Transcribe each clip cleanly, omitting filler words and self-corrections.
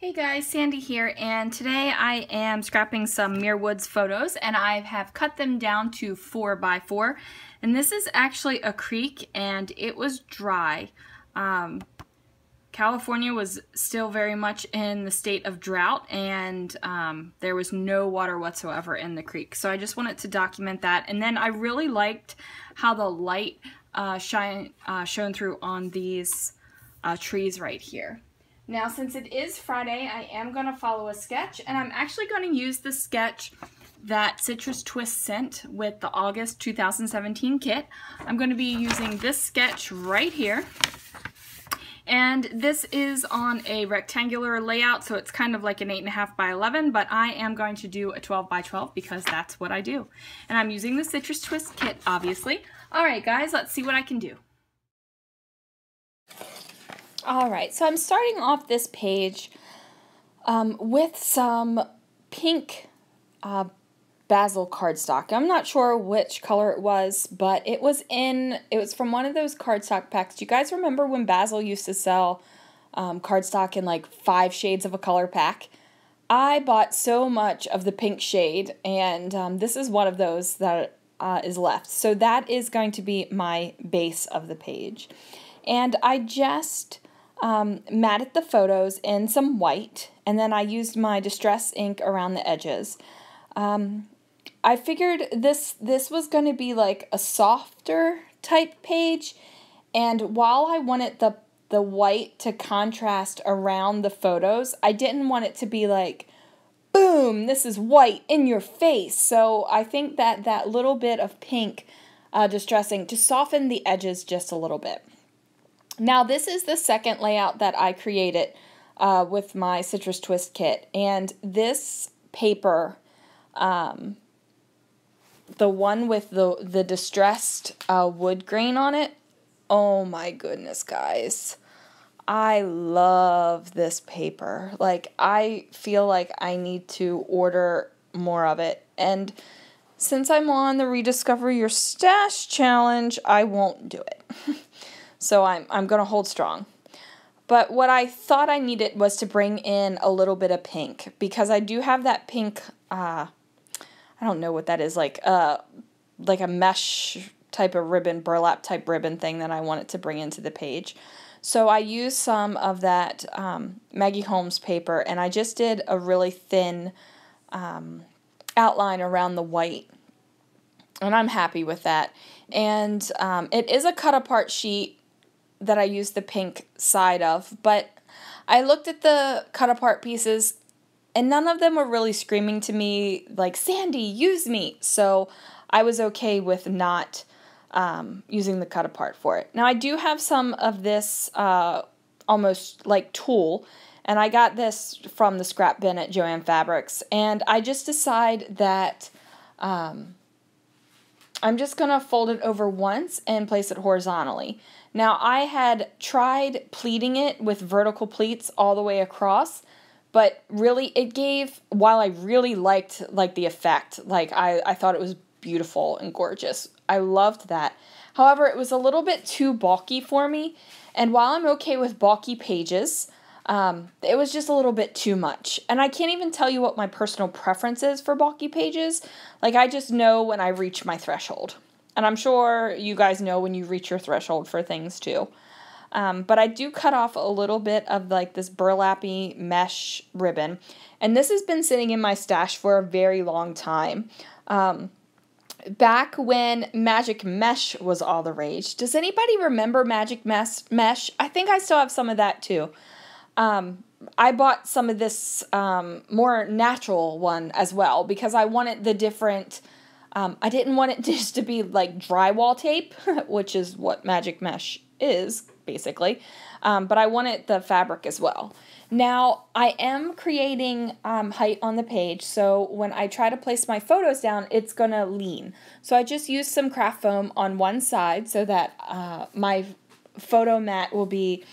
Hey guys, Sandy here, and today I am scrapping some Muir Woods photos, and I have cut them down to 4x4. And this is actually a creek, and it was dry. California was still very much in the state of drought, and there was no water whatsoever in the creek. So I just wanted to document that. And then I really liked how the light shone through on these trees right here. Now, since it is Friday, I am going to follow a sketch, and I'm actually going to use the sketch that Citrus Twist sent with the August 2017 kit. I'm going to be using this sketch right here, and this is on a rectangular layout, so it's kind of like an 8.5 by 11, but I am going to do a 12 by 12 because that's what I do. And I'm using the Citrus Twist kit, obviously. All right, guys, let's see what I can do. Alright, so I'm starting off this page with some pink basil cardstock. I'm not sure which color it was, but it was from one of those cardstock packs. Do you guys remember when Basil used to sell cardstock in like 5 shades of a color pack? I bought so much of the pink shade, and this is one of those that is left. So that is going to be my base of the page. And I just matted the photos in some white, and then I used my distress ink around the edges. I figured this was going to be like a softer type page, and while I wanted the white to contrast around the photos, I didn't want it to be like, boom, this is white in your face. So I think that little bit of pink distress ink to soften the edges just a little bit. Now, this is the second layout that I created with my Citrus Twist kit, and this paper, the one with the distressed wood grain on it, oh my goodness, guys. I love this paper. Like, I feel like I need to order more of it, and since I'm on the Rediscover Your Stash challenge, I won't do it. So I'm going to hold strong. But what I thought I needed was to bring in a little bit of pink, because I do have that pink, I don't know what that is, like a mesh type of ribbon, burlap type ribbon thing that I wanted to bring into the page. So I used some of that Maggie Holmes paper, and I just did a really thin outline around the white. And I'm happy with that. And it is a cut apart sheet that I used the pink side of, but I looked at the cut apart pieces and none of them were really screaming to me like, Sandy, use me. So I was okay with not using the cut apart for it. Now I do have some of this almost like tulle, and I got this from the scrap bin at Joann Fabrics, and I just decide that I'm just going to fold it over once and place it horizontally. Now, I had tried pleating it with vertical pleats all the way across, but really it gave, while I really liked the effect, like I thought it was beautiful and gorgeous. I loved that. However, it was a little bit too bulky for me, and while I'm okay with bulky pages, it was just a little bit too much. And I can't even tell you what my personal preference is for bulky pages. Like, I just know when I reach my threshold. And I'm sure you guys know when you reach your threshold for things too. But I do cut off a little bit of like this burlappy mesh ribbon. And this has been sitting in my stash for a very long time. Back when Magic Mesh was all the rage. Does anybody remember Magic Mesh? I think I still have some of that too. I bought some of this more natural one as well because I wanted the different, I didn't want it just to be like drywall tape, which is what Magic Mesh is, basically, but I wanted the fabric as well. Now, I am creating height on the page, so when I try to place my photos down, it's going to lean. So I just used some craft foam on one side so that my photo mat will be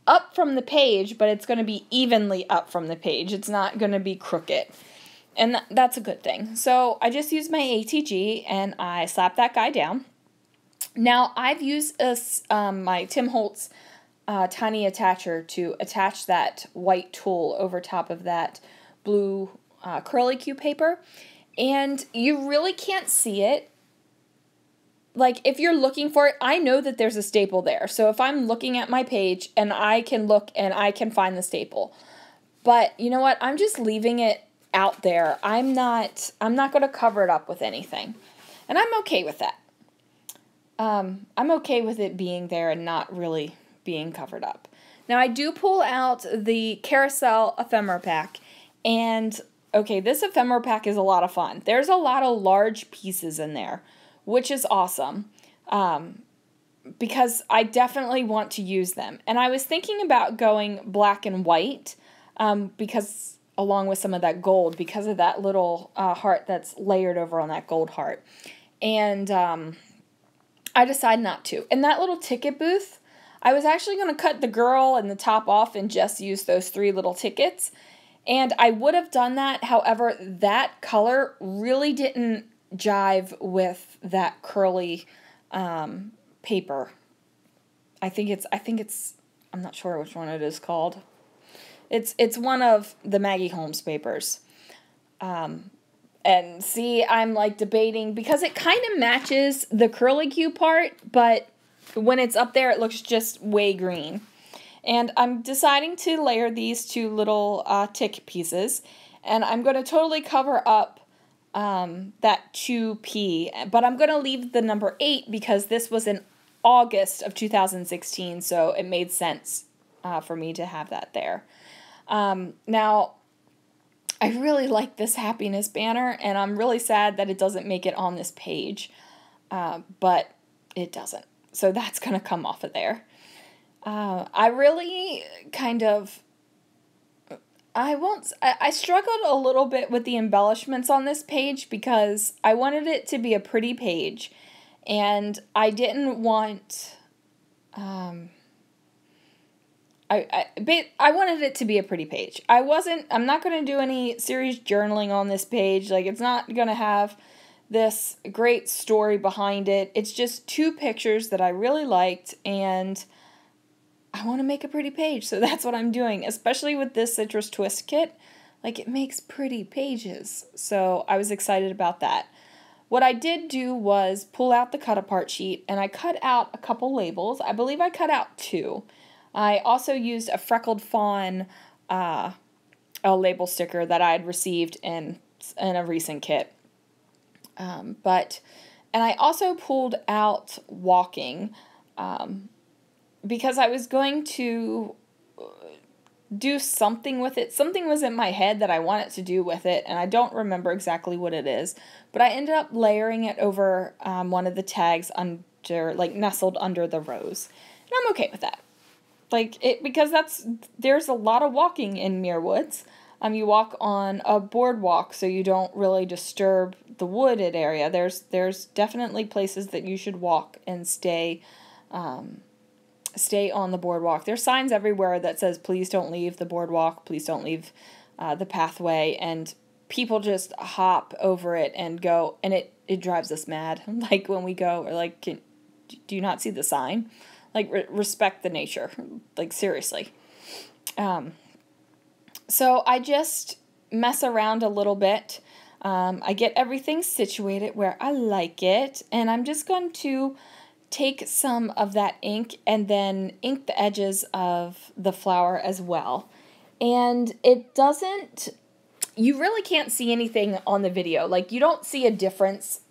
up from the page, but it's going to be evenly up from the page. It's not going to be crooked. And that's a good thing. So I just used my ATG and I slapped that guy down. Now I've used my Tim Holtz tiny attacher to attach that white tulle over top of that blue curly Q paper. And you really can't see it. Like, if you're looking for it, I know that there's a staple there. So if I'm looking at my page and I can look and I can find the staple. But you know what? I'm just leaving it out there. I'm not going to cover it up with anything. And I'm okay with that. I'm okay with it being there and not really being covered up. Now, I do pull out the Carousel ephemera pack. And, okay, this ephemera pack is a lot of fun. There's a lot of large pieces in there, which is awesome, because I definitely want to use them. And I was thinking about going black and white, because along with some of that gold, because of that little heart that's layered over on that gold heart. And I decided not to. In that little ticket booth, I was actually going to cut the girl and the top off and just use those 3 little tickets. And I would have done that. However, that color really didn't jive with that curly paper. I think it's I'm not sure which one it is called. It's one of the Maggie Holmes papers. And see, I'm like debating because it kind of matches the curly Q part, but when it's up there, it looks just way green. And I'm deciding to layer these 2 little tick pieces, and I'm going to totally cover up that 2P, but I'm going to leave the number 8 because this was in August of 2016, so it made sense for me to have that there. Now, I really like this happiness banner, and I'm really sad that it doesn't make it on this page, but it doesn't. So that's going to come off of there. I really kind of, I struggled a little bit with the embellishments on this page because I wanted it to be a pretty page, and I didn't want, I wanted it to be a pretty page. I'm not going to do any serious journaling on this page. Like, it's not going to have this great story behind it. It's just 2 pictures that I really liked, and I want to make a pretty page, so that's what I'm doing, especially with this Citrus Twist kit. Like, it makes pretty pages, so I was excited about that. What I did do was pull out the cut-apart sheet, and I cut out a couple labels. I believe I cut out 2. I also used a Freckled Fawn a label sticker that I had received in a recent kit. And I also pulled out Walking, because I was going to do something with it. Something was in my head that I wanted to do with it, and I don't remember exactly what it is. But I ended up layering it over one of the tags nestled under the rose. And I'm okay with that. Because there's a lot of walking in Muir Woods. You walk on a boardwalk, so you don't really disturb the wooded area. There's definitely places that you should walk and stay on the boardwalk. There's signs everywhere that says, please don't leave the boardwalk, please don't leave the pathway, and people just hop over it and go, and it drives us mad. Like, when we go, we're like, do you not see the sign? Like, respect the nature. Like, seriously. So I just mess around a little bit. I get everything situated where I like it, and I'm just going to take some of that ink and then ink the edges of the flower as well. And you really can't see anything on the video. Like, you don't see a difference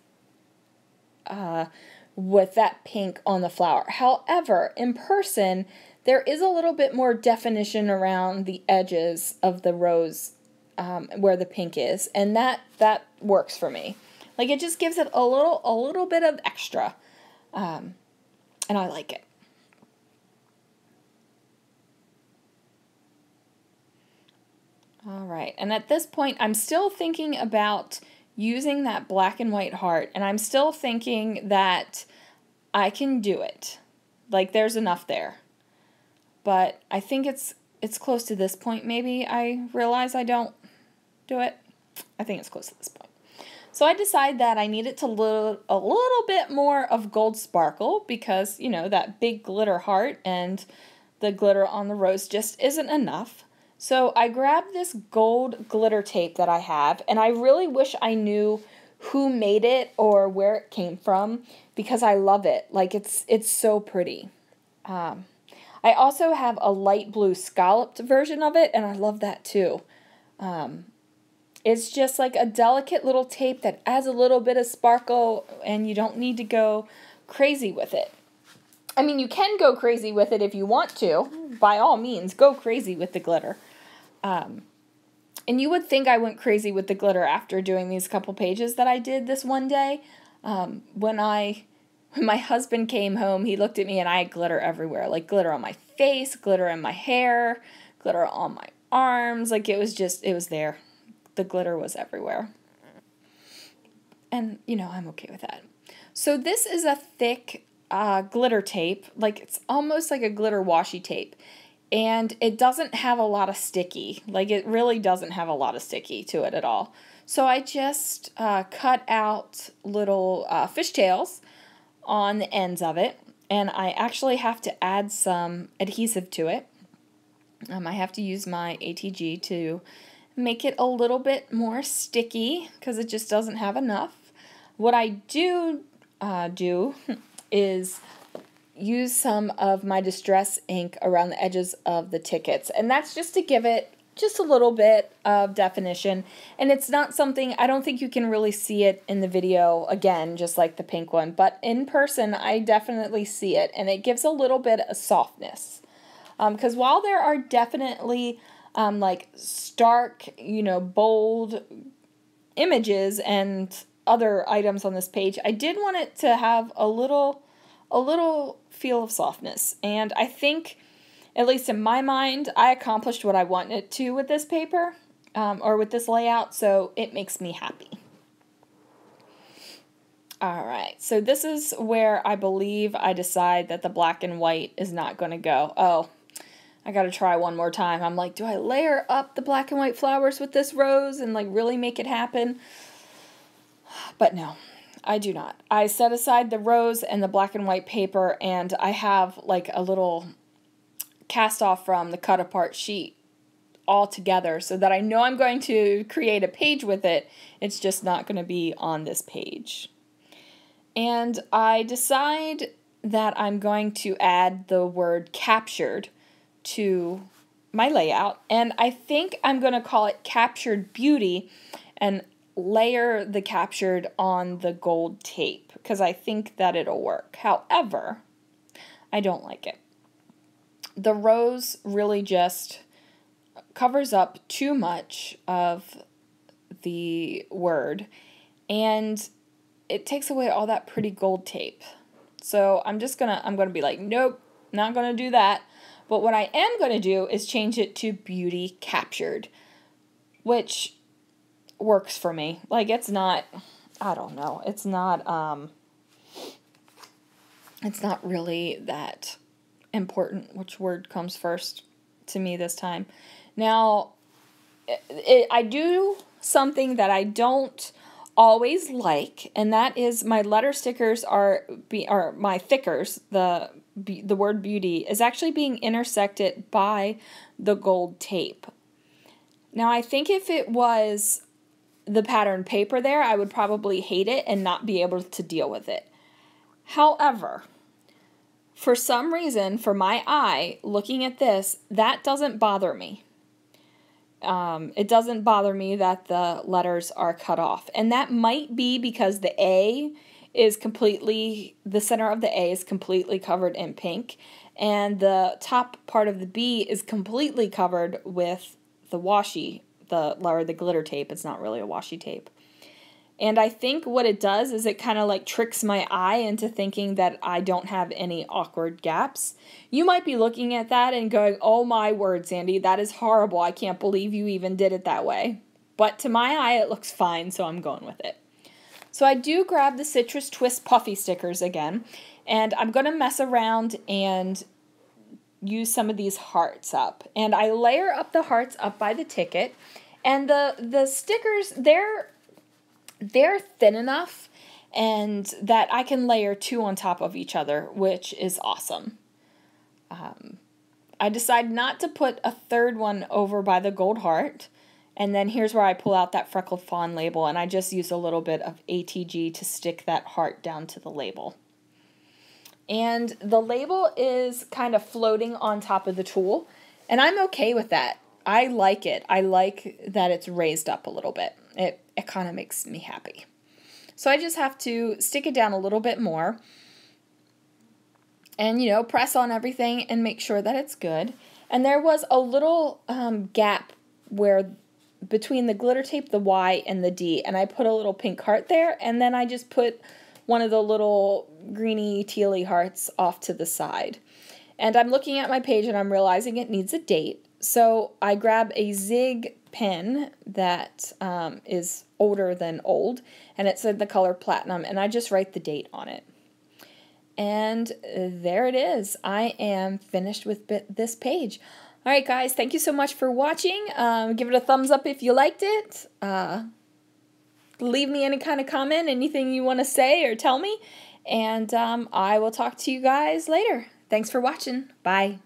with that pink on the flower. However, in person, there is a little bit more definition around the edges of the rose where the pink is, and that works for me. Like, it just gives it a little bit of extra, and I like it. All right, and at this point, I'm still thinking about using that black and white heart, and I'm still thinking that I can do it. Like, there's enough there. But I think it's close to this point. Maybe I realize I don't do it. I think it's close to this point. So I decide that I need it to look a little bit more of gold sparkle because, you know, that big glitter heart, and the glitter on the rose just isn't enough. So I grabbed this gold glitter tape that I have, and I really wish I knew who made it or where it came from, because I love it. Like, it's so pretty. I also have a light blue scalloped version of it, and I love that too. It's just like a delicate little tape that adds a little bit of sparkle, and you don't need to go crazy with it. I mean, you can go crazy with it if you want to. By all means, go crazy with the glitter. And you would think I went crazy with the glitter after doing these couple pages that I did this one day. When my husband came home, he looked at me and I had glitter everywhere. Like glitter on my face, glitter in my hair, glitter on my arms. Like it was there. The glitter was everywhere. And, I'm okay with that. So this is a thick glitter tape. Like it's almost like a glitter washi tape. And it doesn't have a lot of sticky. Like it really doesn't have a lot of sticky to it at all. So I just cut out little fishtails on the ends of it. And I actually have to add some adhesive to it. I have to use my ATG to make it a little bit more sticky because it just doesn't have enough. What I do is use some of my distress ink around the edges of the tickets, and that's just to give it just a little bit of definition. And it's not something, I don't think you can really see it in the video, again, just like the pink one, but in person I definitely see it, and it gives a little bit of softness. Because while there are definitely like stark, bold images and other items on this page, I did want it to have a little feel of softness. And I think, at least in my mind, I accomplished what I wanted to with this paper, or with this layout, so it makes me happy. Alright, so this is where I believe I decide that the black and white is not going to go. Oh, I gotta try one more time. I'm like, do I layer up the black and white flowers with this rose and like really make it happen? But no, I do not. I set aside the rose and the black and white paper, and I have like a little cast off from the cut apart sheet all together so that I know I'm going to create a page with it. It's just not going to be on this page. And I decide that I'm going to add the word captured to my layout, and I think I'm going to call it Captured Beauty and layer the captured on the gold tape because I think that it'll work. However, I don't like it. The rose really just covers up too much of the word, and it takes away all that pretty gold tape. So I'm gonna be like, nope, not gonna do that. But what I am going to do is change it to Beauty Captured, which works for me. Like, it's not, I don't know, it's not really that important which word comes first to me this time. Now, I do something that I don't always like, and that is my letter stickers are my thickers, the word beauty is actually being intersected by the gold tape. Now, I think if it was the pattern paper there, I would probably hate it and not be able to deal with it. However, for some reason, for my eye, looking at this, that doesn't bother me. It doesn't bother me that the letters are cut off. And that might be because the center of the A is completely covered in pink, and the top part of the B is completely covered with the washi, the glitter tape. It's not really a washi tape. And I think what it does is it kind of like tricks my eye into thinking that I don't have any awkward gaps. You might be looking at that and going, oh my word, Sandy, that is horrible. I can't believe you even did it that way. But to my eye, it looks fine, so I'm going with it. So I do grab the Citrus Twist Puffy stickers again, and I'm going to mess around and use some of these hearts up. And I layer up the hearts up by the ticket, and the stickers, they're thin enough and that I can layer two on top of each other, which is awesome. I decided not to put a third one over by the gold heart. And then here's where I pull out that freckled fawn label, and I just use a little bit of ATG to stick that heart down to the label. And the label is kind of floating on top of the tool, and I'm okay with that. I like it. I like that it's raised up a little bit. It kind of makes me happy. So I just have to stick it down a little bit more and, you know, press on everything and make sure that it's good. And there was a little gap where between the glitter tape, the Y, and the D, and I put a little pink heart there, and then I just put one of the little greeny tealy hearts off to the side. And I'm looking at my page and I'm realizing it needs a date, so I grab a Zig pen that is older than old, and it's in the color platinum, and I just write the date on it. And there it is. I am finished with this page. All right, guys, thank you so much for watching. Give it a thumbs up if you liked it. Leave me any kind of comment, anything you want to say or tell me. And I will talk to you guys later. Thanks for watching. Bye.